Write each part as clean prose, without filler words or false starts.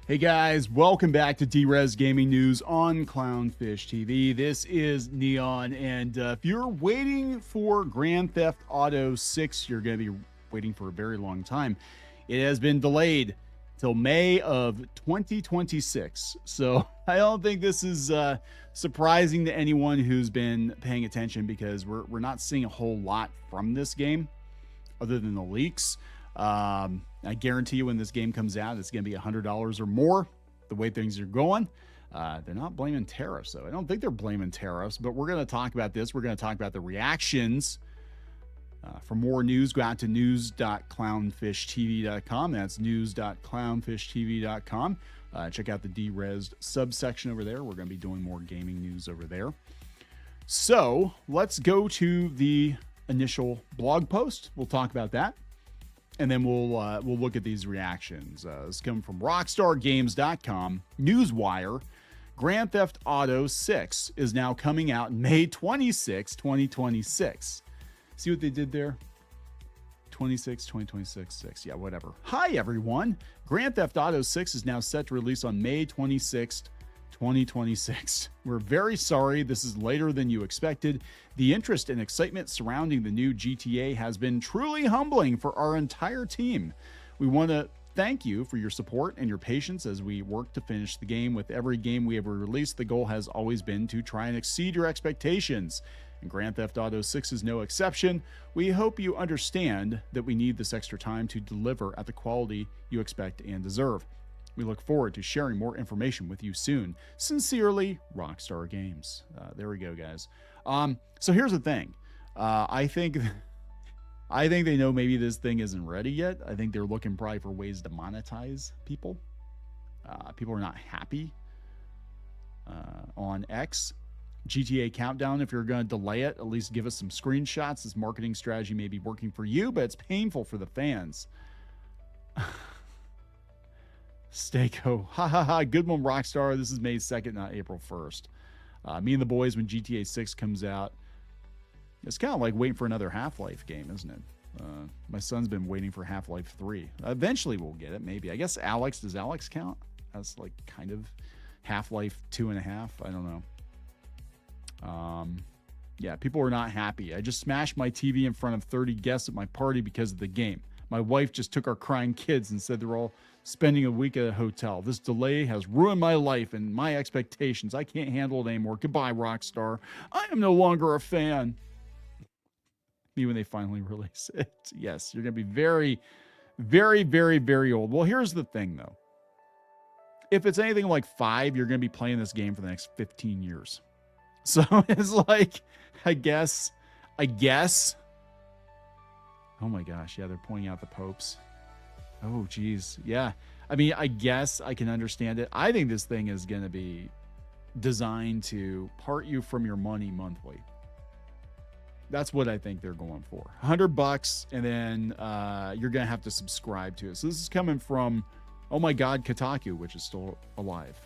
Hey guys, welcome back to D-Res Gaming News on Clownfish TV. This is Kneon, and if you're waiting for Grand Theft Auto 6, you're going to be waiting for a very long time. It has been delayed till May of 2026, so I don't think this is surprising to anyone who's been paying attention, because we're not seeing a whole lot from this game other than the leaks. I guarantee you when this game comes out, it's going to be $100 or more, the way things are going. They're not blaming tariffs, though. I don't think they're blaming tariffs, but we're going to talk about this. We're going to talk about the reactions. For more news, go out to news.clownfishtv.com. That's news.clownfishtv.com. Check out the D-Res subsection over there. We're going to be doing more gaming news over there. So let's go to the initial blog post. We'll talk about that. And then we'll look at these reactions. This coming from RockstarGames.com. Newswire. Grand Theft Auto 6 is now coming out May 26, 2026. See what they did there? 26, 2026, 6. Yeah, whatever. Hi, everyone. Grand Theft Auto 6 is now set to release on May 26th, 2026. We're very sorry this is later than you expected. The interest and excitement surrounding the new GTA has been truly humbling for our entire team. We want to thank you for your support and your patience as we work to finish the game. With every game we ever released, the goal has always been to try and exceed your expectations. And Grand Theft Auto 6 is no exception. We hope you understand that we need this extra time to deliver at the quality you expect and deserve. We look forward to sharing more information with you soon. Sincerely, Rockstar Games. There we go, guys. So here's the thing. I think they know maybe this thing isn't ready yet. I think they're looking probably for ways to monetize people. People are not happy on X. GTA Countdown, if you're going to delay it, at least give us some screenshots. This marketing strategy may be working for you, but it's painful for the fans. Stako, ha ha ha, good one, Rockstar. This is May 2nd, not April 1st. Me and the boys, when GTA 6 comes out, it's kind of like waiting for another Half-Life game, isn't it? My son's been waiting for Half-Life 3. Eventually we'll get it, maybe. I guess Alex, does Alex count? That's like kind of Half-Life 2.5. I don't know. Yeah, people are not happy. I just smashed my TV in front of 30 guests at my party because of the game. My wife just took our crying kids and said they're all spending a week at a hotel. This delay has ruined my life and my expectations. I can't handle it anymore. Goodbye, Rockstar. I am no longer a fan. Me when they finally release it. Yes, you're going to be very, very, very, very old. Well, here's the thing, though. If it's anything like 5, you're going to be playing this game for the next 15 years. So it's like, I guess. Oh my gosh, yeah, they're pointing out the popes. Oh, geez. Yeah. I mean, I guess I can understand it. I think this thing is going to be designed to part you from your money monthly. That's what I think they're going for. $100, and then you're going to have to subscribe to it. So this is coming from, oh my God, Kotaku, which is still alive.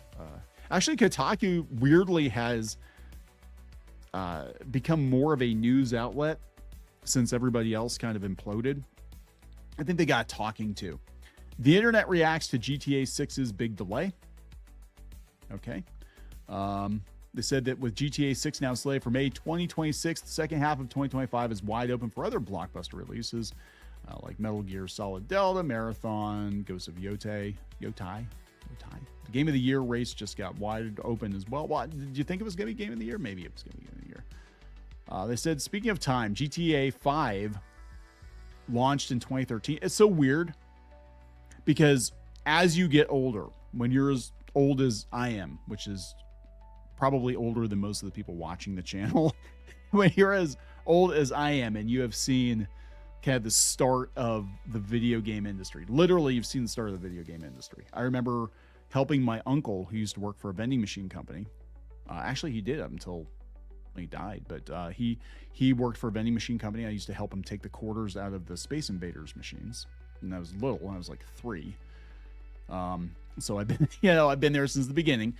Actually, Kotaku weirdly has become more of a news outlet since everybody else kind of imploded. I think they got talking to. The internet reacts to GTA 6's big delay. Okay. They said that with GTA 6 now slated for May 2026, the second half of 2025 is wide open for other blockbuster releases like Metal Gear Solid Delta, Marathon, Ghost of Yotai. The Game of the Year race just got wide open as well. Did you think it was going to be Game of the Year? Maybe it was going to be Game of the Year. They said, speaking of time, GTA 5 launched in 2013. It's so weird because as you get older, when you're as old as I am, which is probably older than most of the people watching the channel, when you're as old as I am and you have seen kind of the start of the video game industry, literally you've seen the start of the video game industry. I remember helping my uncle who used to work for a vending machine company. Actually, he did up until he died, but he worked for a vending machine company. I used to help him take the quarters out of the Space Invaders machines, and I was little. I was like 3. So I've been, I've been there since the beginning.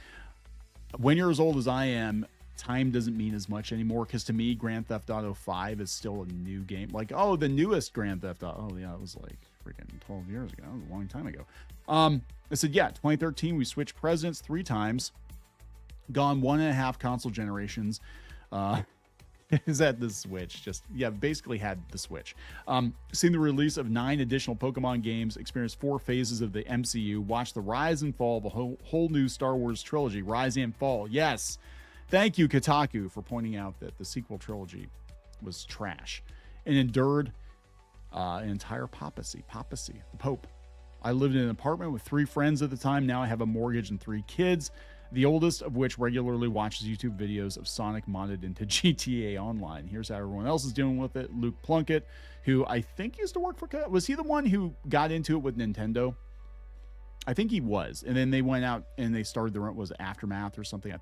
When you're as old as I am, time doesn't mean as much anymore, because to me, Grand Theft Auto 5 is still a new game. Like, the newest Grand Theft Auto. Oh, yeah, it was like freaking 12 years ago. That was a long time ago. I said, yeah, 2013, we switched presidents 3 times, gone 1.5 console generations. Is that the Switch? Just, yeah, basically had the Switch. Seen the release of 9 additional Pokemon games, experienced 4 phases of the MCU, watched the rise and fall of a whole new Star Wars trilogy, Rise and Fall. Yes. Thank you, Kotaku, for pointing out that the sequel trilogy was trash, and endured an entire papacy, the Pope. I lived in an apartment with 3 friends at the time. Now I have a mortgage and 3 kids, the oldest of which regularly watches YouTube videos of Sonic modded into GTA Online. Here's how everyone else is dealing with it. Luke Plunkett, who I think used to work for... Was he the one who got into it with Nintendo? I think he was. And then they went out and they started their own... Was it Aftermath or something? I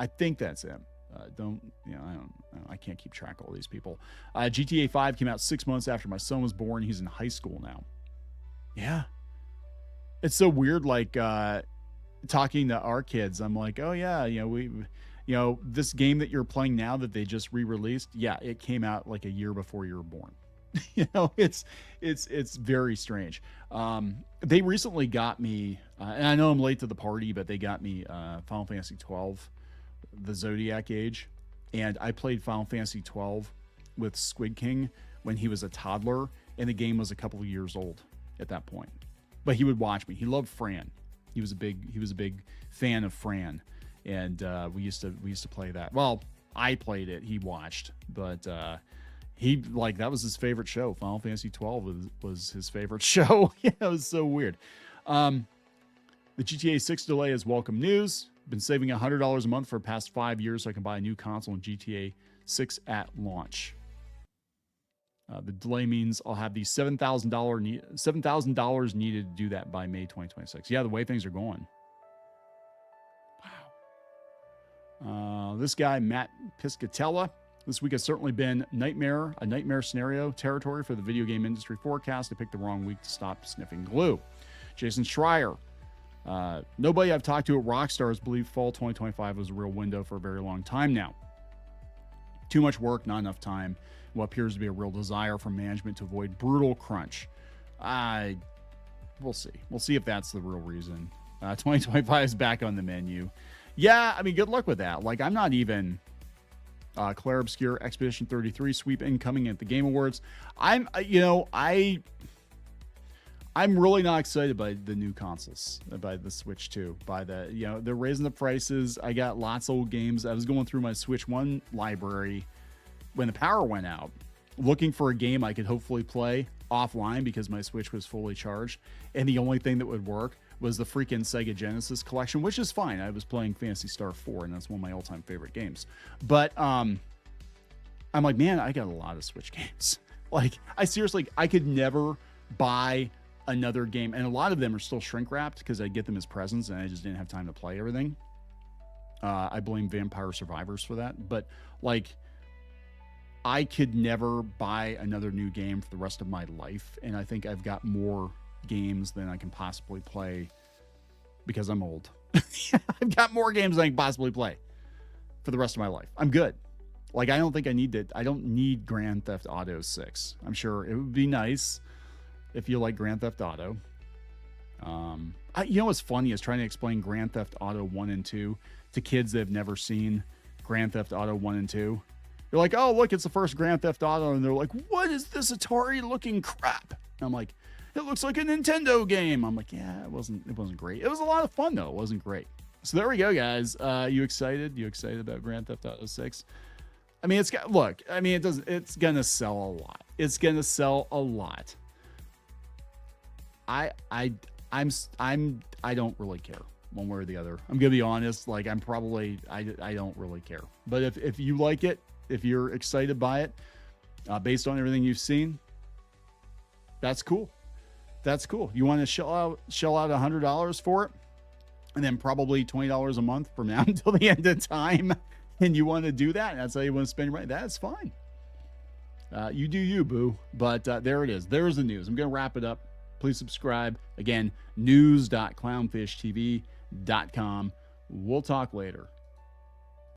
think that's him. I can't keep track of all these people. GTA 5 came out 6 months after my son was born. He's in high school now. Yeah. It's so weird, like... talking to our kids, I'm like, oh yeah, this game that you're playing now that they just re-released, yeah, it came out like a year before you were born. It's very strange. They recently got me, and I know I'm late to the party, but they got me Final Fantasy 12, the Zodiac Age, and I played Final Fantasy 12 with Squid King when he was a toddler, and the game was a couple of years old at that point. But he would watch me. He loved Fran. He was a big fan of Fran, and we used to play that. Well, I played it. He watched, but that was his favorite show. Final Fantasy 12 was his favorite show. Yeah, it was so weird. The GTA 6 delay is welcome news. Been saving $100 a month for the past 5 years so I can buy a new console and GTA 6 at launch. The delay means I'll have the $7,000 needed to do that by May 2026. Yeah, the way things are going. Wow. This guy, Matt Piscatella. This week has certainly been a nightmare scenario territory for the video game industry forecast. I picked the wrong week to stop sniffing glue. Jason Schreier. Nobody I've talked to at Rockstar has believed fall 2025 was a real window for a very long time now. Too much work, not enough time. What appears to be a real desire from management to avoid brutal crunch. We'll see. We'll see if that's the real reason. 2025 is back on the menu. Yeah, I mean, good luck with that. Like, I'm not even Claire Obscure Expedition 33 sweep incoming at the Game Awards. I'm really not excited by the new consoles, by the Switch 2, they're raising the prices. I got lots of old games. I was going through my Switch 1 library when the power went out, looking for a game I could hopefully play offline because my Switch was fully charged. And the only thing that would work was the freaking Sega Genesis collection, which is fine. I was playing Phantasy Star 4, and that's one of my all-time favorite games. But I'm like, man, I got a lot of Switch games. Like, I could never buy another game. And a lot of them are still shrink-wrapped because I get them as presents, and I just didn't have time to play everything. I blame Vampire Survivors for that. But, like... I could never buy another new game for the rest of my life, and I think I've got more games than I can possibly play because I'm old. I've got more games than I can possibly play for the rest of my life. I'm good. Like, I don't think I don't need Grand Theft Auto 6. I'm sure it would be nice if you like Grand Theft Auto. What's funny is trying to explain Grand Theft Auto 1 and 2 to kids that have never seen Grand Theft Auto 1 and 2. They're like, oh, look, it's the first Grand Theft Auto. And they're like, what is this Atari-looking crap? And I'm like, it looks like a Nintendo game. I'm like, yeah, it wasn't great. It was a lot of fun, though. It wasn't great. So there we go, guys. You excited? You excited about Grand Theft Auto 6? I mean, it's going to sell a lot. It's going to sell a lot. I don't really care one way or the other. I'm going to be honest. Like, I don't really care. But if you like it, if you're excited by it, based on everything you've seen, that's cool. That's cool. You want to shell out $100 for it, and then probably $20 a month from now until the end of time, and you want to do that, and that's how you want to spend your money, that's fine. You do you, boo. But there it is. There's the news. I'm going to wrap it up. Please subscribe. Again, news.clownfishtv.com. We'll talk later.